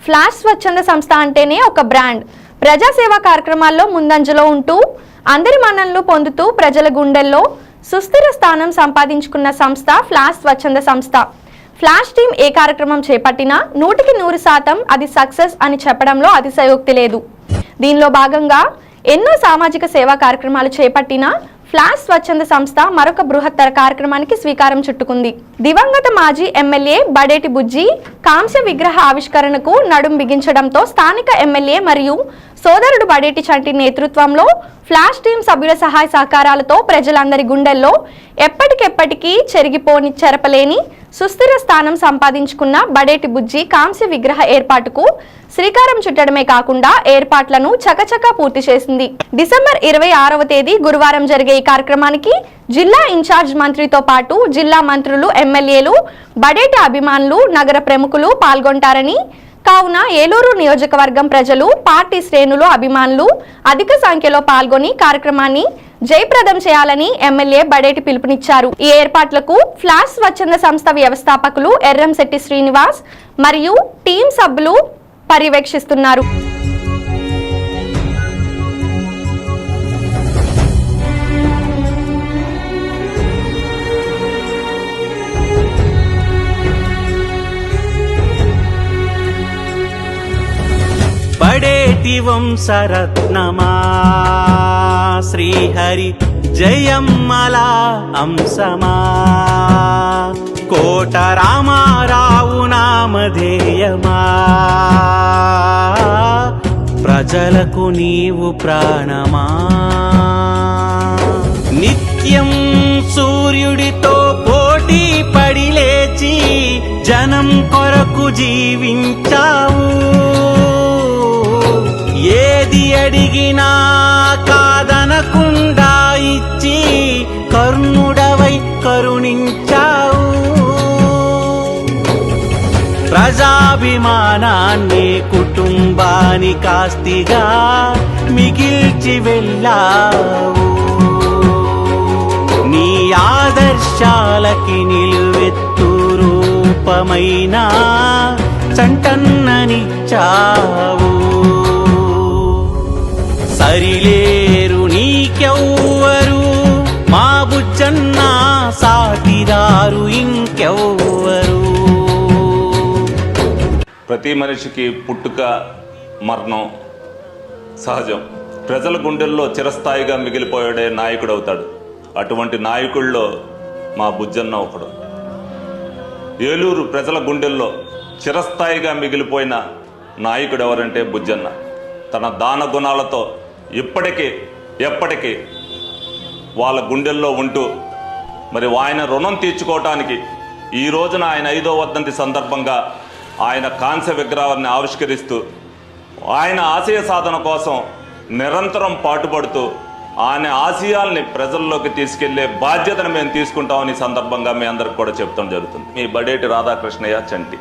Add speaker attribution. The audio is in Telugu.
Speaker 1: ఫ్లాష్ స్వచ్ఛంద సంస్థ అంటేనే ఒక బ్రాండ్. ప్రజాసేవా కార్యక్రమాల్లో ముందంజలో ఉంటూ అందరి మన్ననలు పొందుతూ ప్రజల గుండెల్లో సుస్థిర స్థానం సంపాదించుకున్న సంస్థ ఫ్లాష్ స్వచ్ఛంద సంస్థ. ఫ్లాష్ టీం ఏ కార్యక్రమం చేపట్టినా 100% అది సక్సెస్ అని చెప్పడంలో అతిశయోక్తి లేదు. దీనిలో భాగంగా ఎన్నో సామాజిక సేవా కార్యక్రమాలు చేపట్టిన ఫ్లాష్ స్వచ్ఛంద సంస్థ మరొక బృహత్తర కార్యక్రమానికి శ్రీకారం చుట్టుకుంది. దివంగత మాజీ ఎమ్మెల్యే బడేటి బుజ్జి కాంస్య విగ్రహ ఆవిష్కరణకు నడుం బిగించడంతో స్థానిక ఎమ్మెల్యే మరియు సోదరుడు బడేటి చంటి నేతృత్వంలో ఫ్లాష్ టీం సభ్యుల సహాయ సహకారాలతో ప్రజలందరి గుండెల్లో ఎప్పటికెప్పటికీ చెరపలేని సుస్థిర స్థానం సంపాదించుకున్న బడేటి బుజ్జి కాంస్య విగ్రహ ఏర్పాటుకు శ్రీకారం చుట్టడమే కాకుండా ఏర్పాట్లను చకచకా పూర్తి చేసింది. డిసెంబర్ 26వ తేదీ గురువారం జరిగే ఈ కార్యక్రమానికి జిల్లా ఇన్ఛార్జ్ మంత్రితో పాటు జిల్లా మంత్రులు, ఎమ్మెల్యేలు, బడేటి అభిమానులు, నగర ప్రముఖులు పాల్గొంటారని, కావున ఏలూరు నియోజకవర్గం ప్రజలు, పార్టీ శ్రేణులు, అభిమానులు అధిక సంఖ్యలో పాల్గొని కార్యక్రమాన్ని జయప్రదం చేయాలని ఎమ్మెల్యే బడేటి పిలుపునిచ్చారు. ఈ ఏర్పాట్లకు ఫ్లాష్ స్వచ్ఛంద సంస్థ వ్యవస్థాపకులు ఎర్రంశెట్టి శ్రీనివాస్ మరియు టీం సభ్యులు పర్యవేక్షిస్తున్నారు.
Speaker 2: బడేటి వంశరత్నమా శ్రీహరి జయమ్మల అంశమా కోట రామారావు నామధేయమా ప్రజలకు నీవు ప్రాణమా నిత్యం సూర్యుడితో పోటీ పడి లేచి జనం కొరకు జీవించావు ఏది అడిగినా కాదనకుండా ఇచ్చి కర్ణుడవై కరుణించావు ప్రజాభిమానాన్ని కుటుంబానికి ఆస్తిగా మిగిల్చి వెళ్ళావు నీ ఆదర్శాలకి నిలువెత్తు రూపమైన చంటన్ననిచ్చావు సరిలేరు నీకెవ్వరు మా బుజ్జన్న సాటిదారు ఇంకెవ్వరు.
Speaker 3: ప్రతి మనిషికి పుట్టుక మరణం సహజం. ప్రజల గుండెల్లో చిరస్థాయిగా మిగిలిపోయాడే నాయకుడు అవుతాడు. అటువంటి నాయకుల్లో మా బుజ్జన్న ఒకడు. ఏలూరు ప్రజల గుండెల్లో చిరస్థాయిగా మిగిలిపోయిన నాయకుడు ఎవరంటే బుజ్జన్న. తన దాన గుణాలతో ఎప్పటికీ వాళ్ళ గుండెల్లో ఉంటూ మరి ఆయన రుణం తీర్చుకోవటానికి ఈ రోజున ఆయన 5వ వర్ధంతి సందర్భంగా ఆయన కాంస్య విగ్రహాన్ని ఆవిష్కరిస్తూ ఆయన ఆశయ సాధన కోసం నిరంతరం పాటుపడుతూ ఆయన ఆశయాల్ని ప్రజల్లోకి తీసుకెళ్లే బాధ్యతను మేము తీసుకుంటామని సందర్భంగా మీ అందరికి కూడా చెప్తాం జరుగుతుంది. మీ బడేటి రాధాకృష్ణయ్య చంటి.